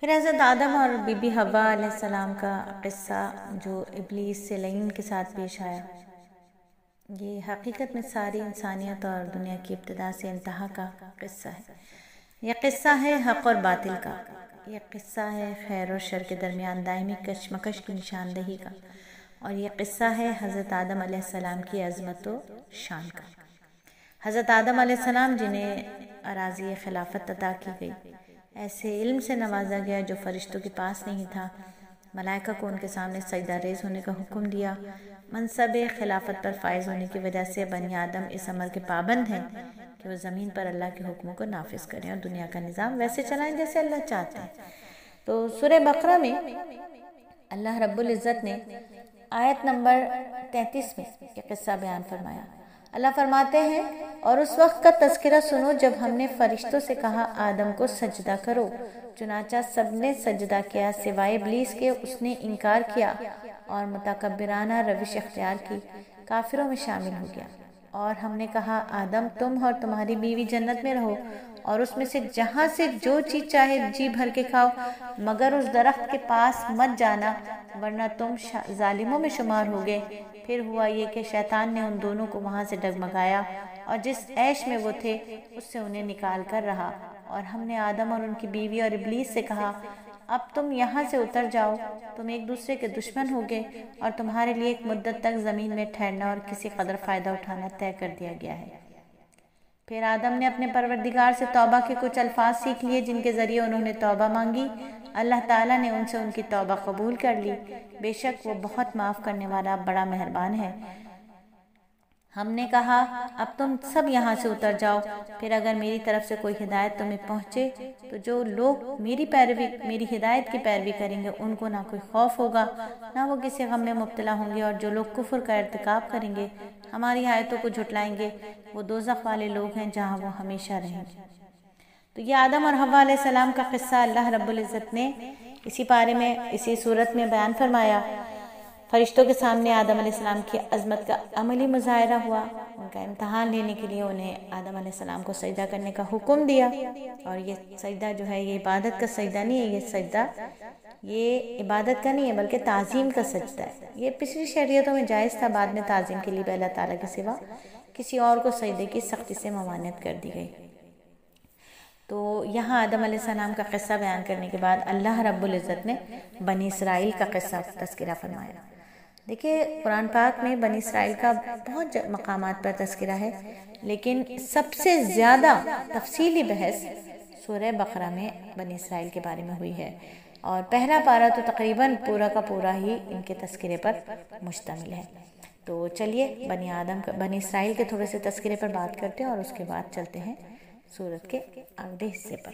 پھر حضرت آدم اور بی بی حوا علیہ السلام کا قصہ جو ابلیس سے لعین کے ساتھ پیش آیا، یہ حقیقت میں ساری انسانیت اور دنیا کی ابتدا سے انتہا کا قصہ ہے۔ یہ قصہ ہے حق اور باطل کا، یہ قصہ ہے خیر اور شر کے درمیان دائمی کشمکش کی نشاندہی کا، اور یہ قصہ ہے حضرت آدم علیہ السلام کی عظمت و شان کا۔ حضرت آدم علیہ السلام جنہیں اراضی خلافت عطا کی گئی، ایسے علم سے نوازا گیا جو فرشتوں کے پاس نہیں تھا، ملائکہ کو ان کے سامنے سجدہ ریز ہونے کا حکم دیا، منصب خلافت پر فائز ہونے کی وجہ سے بنی آدم اس عمل کے پابند ہیں کہ وہ زمین پر اللہ کے حکموں کو نافذ کریں اور دنیا کا نظام ویسے چلائیں جیسے اللہ چاہتے ہیں۔ تو سورہ بقرہ میں اللہ رب العزت نے آیت نمبر 33 میں یہ قصہ بیان فرمایا۔ اللہ فرماتے ہیں، اور اس وقت کا تذکرہ سنو جب ہم نے فرشتوں سے کہا آدم کو سجدہ کرو، چنانچہ سب نے سجدہ کیا سوائے ابلیس کے، اس نے انکار کیا اور متکبرانہ روش اختیار کی، کافروں میں شامل ہو گیا۔ اور ہم نے کہا آدم تم اور تمہاری بیوی جنت میں رہو اور اس میں سے جہاں سے جو چیز چاہے جی بھر کے کھاؤ، مگر اس درخت کے پاس مت جانا ورنہ تم ظالموں میں شمار ہوگے۔ پھر ہوا یہ کہ شیطان نے ان دونوں کو وہاں سے ڈگمگایا اور جس عیش میں وہ تھے اس سے انہیں نکال کر رہا، اور ہم نے آدم اور ان کی بیوی اور ابلیس سے کہا اب تم یہاں سے اتر جاؤ، تم ایک دوسرے کے دشمن ہوگے اور تمہارے لیے ایک مدت تک زمین میں ٹھہرنا اور کسی قدر فائدہ اٹھانا طے کر دیا گیا ہے۔ پھر آدم نے اپنے پروردگار سے توبہ کے کچھ الفاظ سیکھ لیے جن کے ذریعے انہوں نے توبہ مانگی۔ اللہ تعالیٰ نے ان سے ان کی توبہ قبول کر لی، بے شک وہ بہت معاف کرنے والا بڑا مہربان ہے۔ ہم نے کہا اب تم سب یہاں سے اتر جاؤ، پھر اگر میری طرف سے کوئی ہدایت تمہیں پہنچے تو جو لوگ میری ہدایت کی پیروی کریں گے ان کو نہ کوئی خوف ہوگا نہ وہ کسی غم میں مبتلا ہوں گے، اور جو لوگ کفر کا ارتکاب کریں گے، ہماری آیتوں کو جھٹلائیں گے، وہ دوزخ والے لوگ ہیں جہاں وہ ہمیشہ رہیں گے۔ تو یہ آدم اور حوا علیہ السلام کا قصہ اللہ رب العزت نے اسی پارے میں اسی صورت میں بیان فرمایا۔ فرشتوں کے سامنے آدم علیہ السلام کی عظمت کا عملی مظاہرہ ہوا، ان کا امتحان لینے کے لیے انہیں آدم علیہ السلام کو سجدہ کرنے کا حکم دیا، اور یہ سجدہ جو ہے یہ عبادت کا سجدہ نہیں ہے، یہ سجدہ یہ عبادت کا نہیں ہے بلکہ تعظیم کا سجدہ ہے۔ یہ پچھلی شریعتوں میں جائز تھا، بعد میں تعظیم کے لیے اللہ تعالیٰ کے سوا کسی اور کو سجدے کی سختی سے ممانعت کر دی گئی۔ تو یہاں آدم علیہ السلام کا قصہ بیان کرنے کے بعد اللہ رب العزت نے بنی اسرائیل کا قصہ تذکرہ فرمایا۔ دیکھیے قرآن پاک میں بنی اسرائیل کا بہت مقامات پر تذکرہ ہے، لیکن سب سے زیادہ تفصیلی بحث سورہ بقرہ میں بنی اسرائیل کے بارے میں ہوئی ہے، اور پہلا پارہ تو تقریباً پورا کا پورا ہی ان کے تذکرے پر مشتمل ہے۔ تو چلیے بنی اسرائیل کے تھوڑے سے تذکرے پر بات کرتے ہیں اور اس کے بعد چلتے ہیں سورت کے اگلے حصے پر۔